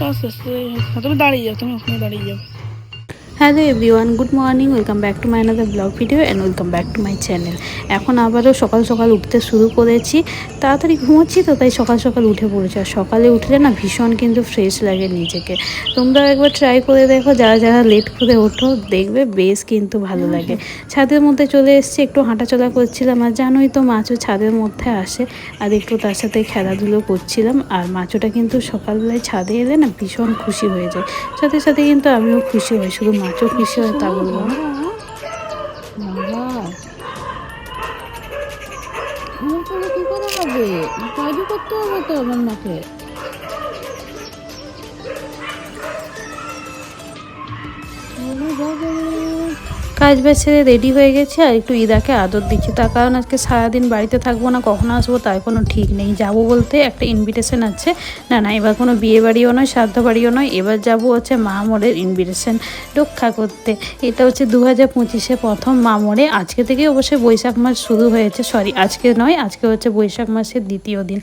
আস্তে আস্তে। তুমি দাঁড়িয়ে যাও, তুমি ওখানে দাঁড়িয়ে যাও। Hello everyone, good morning, welcome back to my another blog video and welcome back to my channel. এখন আবারও সকাল সকাল উঠতে শুরু করেছি। তাড়াতাড়ি ঘুমোচ্ছি তো, তাই সকাল সকাল উঠে পড়েছি। আর সকালে উঠলে না ভীষণ কিন্তু ফ্রেশ লাগে নিজেকে। তোমরাও একবার ট্রাই করে দেখো, যারা যারা লেট করে ওঠো, দেখবে বেশ কিন্তু ভালো লাগে। ছাদের মধ্যে চলে এসেছি, একটু হাঁটাচলা করছিলাম। আর জানোই তো মাছও ছাদের মধ্যে আসে, আর একটু তার সাথে খেলাধুলো করছিলাম। আর মাছটা কিন্তু সকালবেলায় ছাদে এলে না ভীষণ খুশি হয়ে যায়, সাথে সাথে কিন্তু আমিও খুশি হই। শুধু মাছও খুশি হয় তা বলবো না। কি করে হবে? কাজও করতে হবে তো আমার মাকে। কাজ বাজ ছেড়ে রেডি হয়ে গেছি, আর একটু ইদাকে আদর দিচ্ছি। তার কারণ আজকে সারাদিন বাড়িতে থাকবো না, কখন আসবো তার কোনো ঠিক নেই। যাব বলতে একটা ইনভিটেশন আছে। না এবার কোনো বিয়ে বাড়িও নয়, শ্রাদ্ধ বাড়িও নয়, এবার যাব হচ্ছে মা মোড়ের ইনভিটেশন রক্ষা করতে। এটা হচ্ছে 2025-এ প্রথম মা মোড়ে। আজকে থেকে অবশ্যই বৈশাখ মাস শুরু হয়েছে, সরি আজকে নয়, আজকে হচ্ছে বৈশাখ মাসের দ্বিতীয় দিন।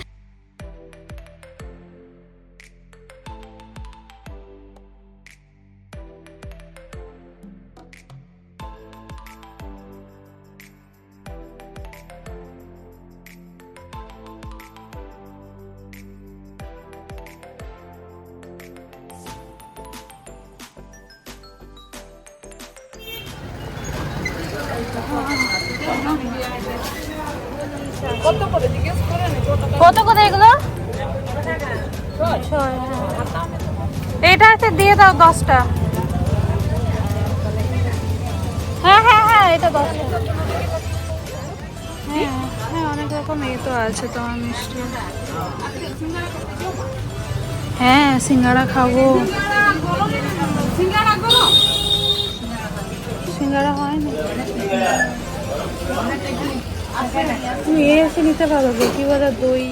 কত করে এগুলো? এটাতে দিয়ে দাও 10টা। হ্যাঁ হ্যাঁ হ্যাঁ, এটা 10টা। হ্যাঁ হ্যাঁ, অনেক রকম এই তো আছে তোমার মিষ্টি। হ্যাঁ সিঙ্গাড়া খাবো। সিঙ্গাড়া হয়নি, তুমি এসে নিতে পারো। কি বলে দই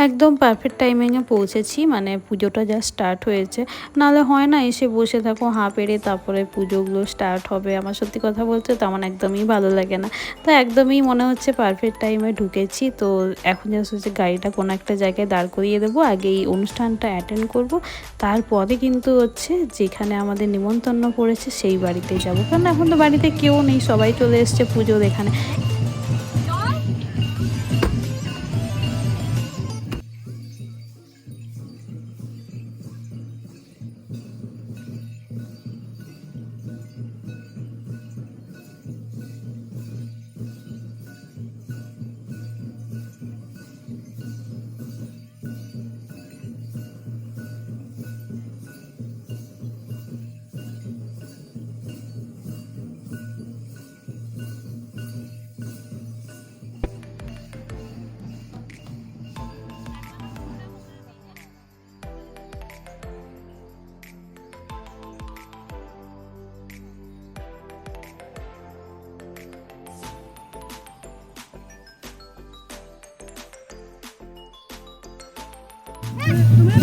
একদম পারফেক্ট টাইমিংয়ে পৌঁছেছি। মানে পুজোটা যা স্টার্ট হয়েছে, নাহলে হয় না এসে বসে থাকো হাঁ পেড়ে, তারপরে পুজোগুলো স্টার্ট হবে। আমার সত্যি কথা বলতে তেমন একদমই ভালো লাগে না। তো একদমই মনে হচ্ছে পারফেক্ট টাইমে ঢুকেছি। তো এখন জাস্ট হচ্ছে গাড়িটা কোনো একটা জায়গায় দাঁড় করিয়ে দেবো, আগে এই অনুষ্ঠানটা অ্যাটেন্ড করব, তারপরে কিন্তু হচ্ছে যেখানে আমাদের নিমন্ত্রণ পড়েছে সেই বাড়িতে যাব। কারণ এখন তো বাড়িতে কেউ নেই, সবাই চলে এসছে পুজোর এখানে।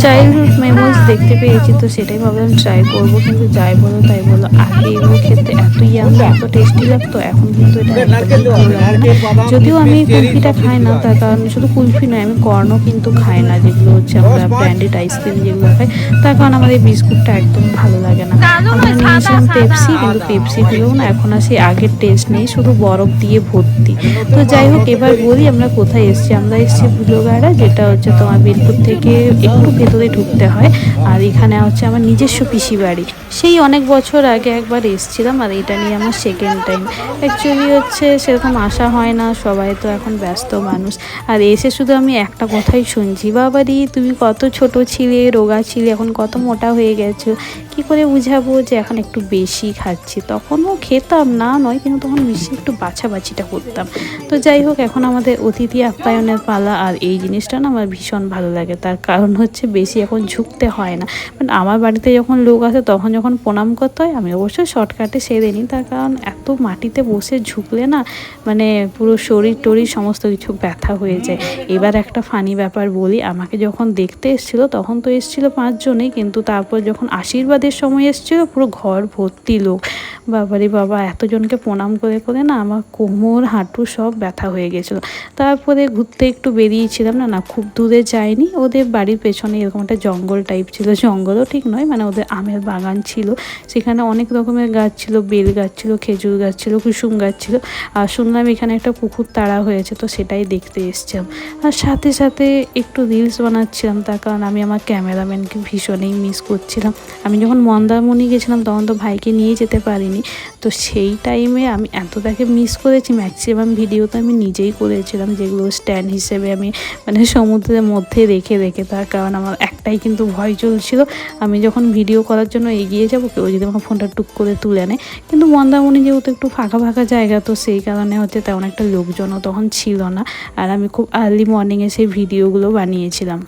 চাইল্ডহুড মেমোরিজ দেখতে পেয়েছি, তো সেটাই ভাবলাম ট্রাই করবো। কিন্তু যাই বলো তাই বলো, আগে এগুলো খেতে এত ইয়াম, এত টেস্টি লাগতো, এখন কিন্তু এটা একদমই ভালো লাগে না। যদিও আমি কুলফিটা খাই না, তার কারণ শুধু কুলফি নয়, আমি কর্নও কিন্তু খাই না, যেগুলো হচ্ছে আমরা ব্র্যান্ডেড আইসক্রিম যেগুলো খাই। তার কারণ আমার এই বিস্কুটটা একদম ভালো লাগে না। আমরা নিয়েছিলাম পেপসি, কিন্তু পেপসিগুলোও না এখন আর সেই আগের টেস্ট নেই, শুধু বরফ দিয়ে ভর্তি। তো যাই হোক, এবার বলি আমরা কোথায় এসেছি। আমরা এসেছি বুলোগাড়া, যেটা হচ্ছে তোমার বিলপুর থেকে একটু ভেতর ভিতরে ঢুকতে হয়। আর এখানে হচ্ছে আমার নিজস্ব পিসি বাড়ি। সেই অনেক বছর আগে একবার এসেছিলাম, আর এটা নিয়ে আমার সেকেন্ড টাইম। অ্যাকচুয়ালি হচ্ছে সেরকম আসা হয় না, সবাই তো এখন ব্যস্ত মানুষ। আর এসে শুধু আমি একটা কথাই শুনছি, বাবারি তুমি কত ছোট ছিলে, রোগা ছিলে, এখন কত মোটা হয়ে গেছো। কি করে বুঝাবো যে এখন একটু বেশি খাচ্ছি? তখনও খেতাম না নয়, কিন্তু তখন বেশি একটু বাছাবাছিটা করতাম। তো যাই হোক, এখন আমাদের অতিথি আপ্যায়নের পালা, আর এই জিনিসটা না আমার ভীষণ ভালো লাগে। তার কারণ হচ্ছে বেশি এখন ঝুঁকতে হয় না। বাট আমার বাড়িতে যখন লোক আসে তখন যখন প্রণাম করতে হয়, আমি অবশ্যই শর্টকাটে সেরে নিই। তার কারণ এত মাটিতে বসে ঝুঁকলে না মানে পুরো শরীর টরীর সমস্ত কিছু ব্যথা হয়ে যায়। এবার একটা ফানি ব্যাপার বলি, আমাকে যখন দেখতে এসেছিল তখন তো এসেছিল 5 জনেই, কিন্তু তারপর যখন আশীর্বাদের সময় এসেছিল পুরো ঘর ভর্তি লোক। বাবারে বাবা, এতজনকে প্রণাম করে করে না আমার কোমর হাঁটু সব ব্যথা হয়ে গেছিলো। তারপরে ঘুরতে একটু বেরিয়েছিলাম, না খুব দূরে যাইনি, ওদের বাড়ির পেছনে এরকম একটা জঙ্গল টাইপ ছিল, জঙ্গলও ঠিক নয়, মানে ওদের আমের বাগান ছিল। সেখানে অনেক রকমের গাছ ছিল, বেল গাছ ছিল, খেজুর গাছ ছিল, কুসুম গাছ ছিল। আর শুনলাম এখানে একটা পুকুর তাড়া হয়েছে, তো সেটাই দেখতে এসছিলাম। আর সাথে সাথে একটু রিলস বানাচ্ছিলাম, তার কারণ আমি আমার ক্যামেরাম্যানকে ভীষণই মিস করছিলাম। আমি যখন মন্দারমণি গেছিলাম তখন তো ভাইকে নিয়ে যেতে পারিনি, তো সেই টাইমে আমি এতটাকে মিস করেছি। ম্যাক্সিমাম ভিডিও তো আমি নিজেই করেছিলাম, যেগুলো স্ট্যান্ড হিসেবে আমি মানে সমুদ্রের মধ্যে রেখে রেখে। তার কারণ আমার একটাই কিন্তু ভয় চলছিল, আমি যখন ভিডিও করার জন্য এগিয়ে যাবো কেউ যদি আমার ফোনটা টুক করে তুলে নেয়। কিন্তু মন্দারমণি যেহেতু একটু ফাঁকা ফাঁকা জায়গা, তো সেই কারণে হচ্ছে তেমন একটা লোকজনও তখন ছিল না। আর আমি খুব আর্লি মর্নিংয়ে সেই ভিডিওগুলো বানিয়েছিলাম।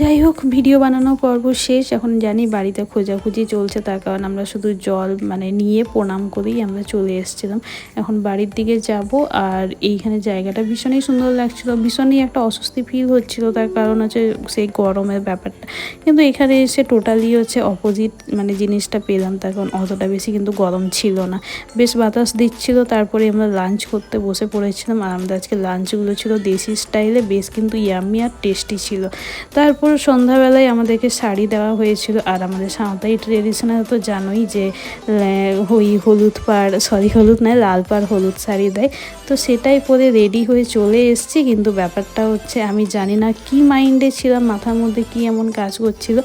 যাই হোক, ভিডিও বানানো পর্ব শেষ। এখন জানি বাড়িতে খোঁজাখুঁজি চলছে, তার কারণ আমরা শুধু জল মানে নিয়ে প্রণাম করেই আমরা চলে এসেছিলাম। এখন বাড়ির দিকে যাব। আর এইখানে জায়গাটা ভীষণই সুন্দর লাগছিল, ভীষণই একটা অস্বস্তি ফিল হচ্ছিল, তার কারণ হচ্ছে সেই গরমের ব্যাপারটা। কিন্তু এখানে এসে টোটালি হচ্ছে অপোজিট মানে জিনিসটা পেলাম, তার কারণ অতটা বেশি কিন্তু গরম ছিল না, বেশ বাতাস দিচ্ছিল। তারপরে আমরা লাঞ্চ করতে বসে পড়েছিলাম, আর আমাদের আজকে লাঞ্চগুলো ছিল দেশি স্টাইলে, বেশ কিন্তু ইয়াম্মি আর টেস্টি ছিল। তারপর সন্ধ্যাবেলায় আমাদেরকে শাড়ি দেওয়া হয়েছিল। আর আমাদের সাঁওতালি ট্রেডিশনাল তো জানোই যে হলুদ নয়, লাল পাড় হলুদ শাড়ি দেয়। তো সেটাই পরে রেডি হয়ে চলে এসেছি। কিন্তু ব্যাপারটা হচ্ছে আমি জানি না কি মাইন্ডে ছিলাম, মাথার মধ্যে কি এমন কাজ করছিল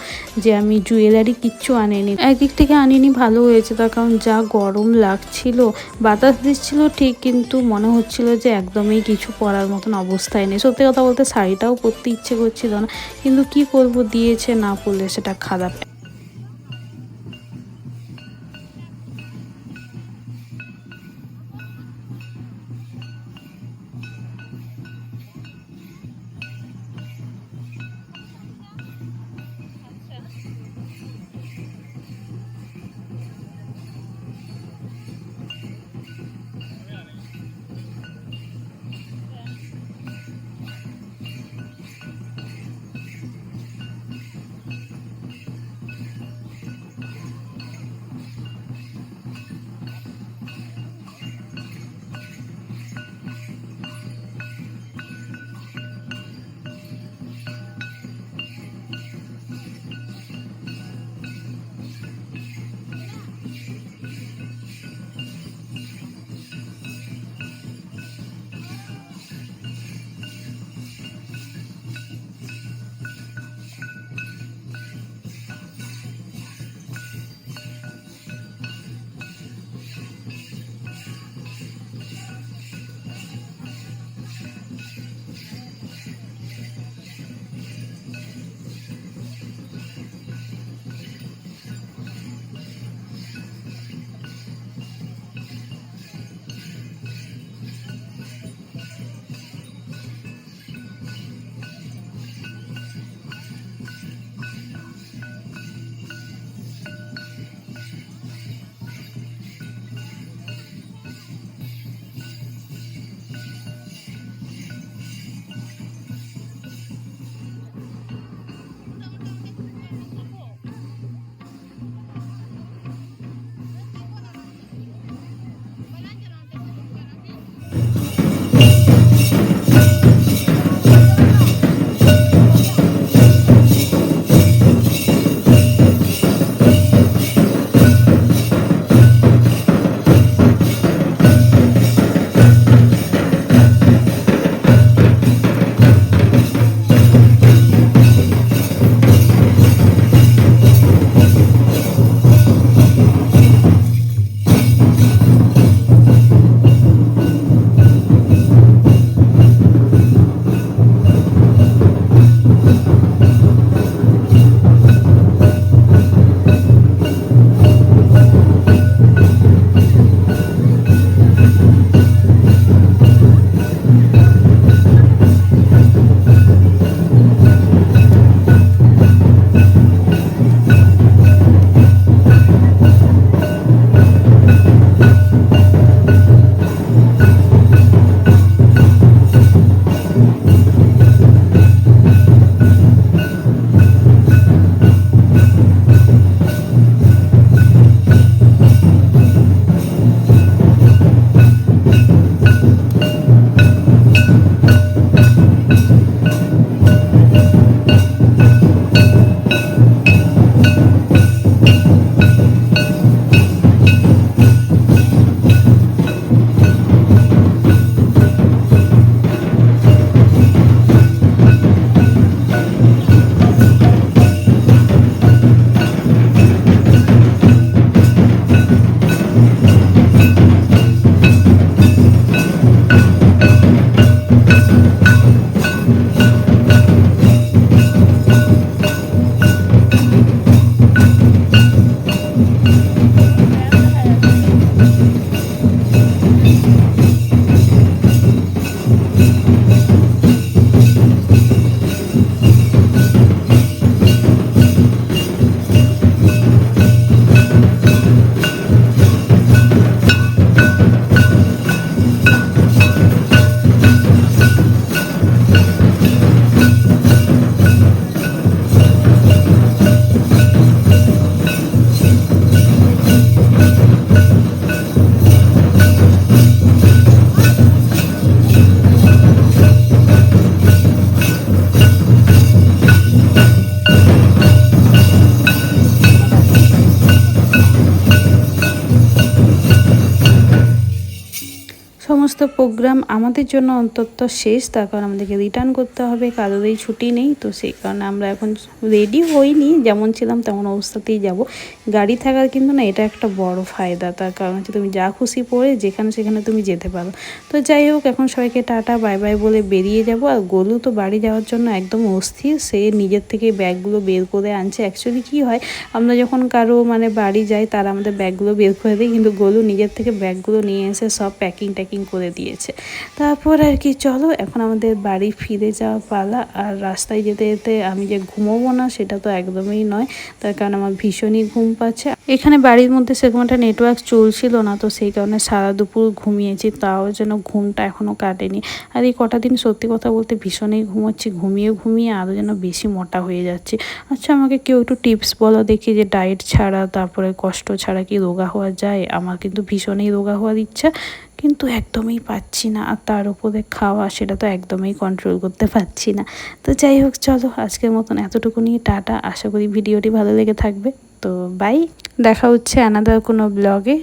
যে আমি জুয়েলারি কিচ্ছু আনিনি। একদিক থেকে আনিনি, ভালো হয়েছে, তার কারণ যা গরম লাগছিল, বাতাস দিচ্ছিল ঠিক, কিন্তু মনে হচ্ছিল যে একদমই কিছু পরার মতন অবস্থায় নেই। সত্যি কথা বলতে শাড়িটাও পরতে ইচ্ছে করছিল না, কিন্তু কি করব, দিয়েছে, না পড়লে সেটা খারাপ। তো প্রোগ্রাম আমাদের জন্য অন্তত শেষ, তার কারণ আমাদেরকে রিটার্ন করতে হবে, কারোরই ছুটি নেই। তো সেই কারণে আমরা এখন রেডি হইনি, যেমন ছিলাম তেমন অবস্থাতেই যাব। গাড়ি থাকার কিন্তু না এটা একটা বড় ফায়দা, তার কারণ হচ্ছে তুমি যা খুশি পরে যেখানে সেখানে তুমি যেতে পারো। তো যাই হোক, এখন সবাইকে টাটা বাই বাই বলে বেরিয়ে যাব। আর গোলু তো বাড়ি যাওয়ার জন্য একদম অস্থির, সে নিজের থেকে ব্যাগগুলো বের করে আনছে। অ্যাকচুয়ালি কি হয়, আমরা যখন কারো মানে বাড়ি যাই তারা আমাদের ব্যাগগুলো বের করে দেয়, কিন্তু গোলু নিজের থেকে ব্যাগগুলো নিয়ে এসে সব প্যাকিং করে দিয়েছে। তারপর আর কি, চলো এখন আমাদের বাড়ি ফিরে যাওয়া পালা। আর রাস্তায় যেতে যেতে আমি যে ঘুমোবো না সেটা তো একদমই নয়, তার কারণ আমার ভীষণই ঘুম পাচ্ছে। এখানে বাড়ির মধ্যে সেরকম একটা নেটওয়ার্ক চলছিল না, তো সেই কারণে সারা দুপুর ঘুমিয়েছি, তাও যেন ঘুমটা এখনও কাটেনি। আর এই কটা দিন সত্যি কথা বলতে ভীষণই ঘুমোচ্ছি, ঘুমিয়ে আরও যেন বেশি মোটা হয়ে যাচ্ছি। আচ্ছা, আমাকে কেউ একটু টিপস বলো দেখি, যে ডায়েট ছাড়া তারপরে কষ্ট ছাড়া কি রোগা হওয়া যায়? আমার কিন্তু ভীষণই রোগা হওয়ার ইচ্ছা, কিন্তু একদমই পাচ্ছি না। আর তার উপরে খাওয়া, সেটা তো একদমই কন্ট্রোল করতে পারছি না। তো যাই হোক, চলো আজকের মতন এতটুকু নিয়ে টাটা। আশা করি ভিডিওটি ভালো লেগে থাকবে। তো বাই, দেখা হচ্ছে অ্যানাদার কোনো ব্লগে।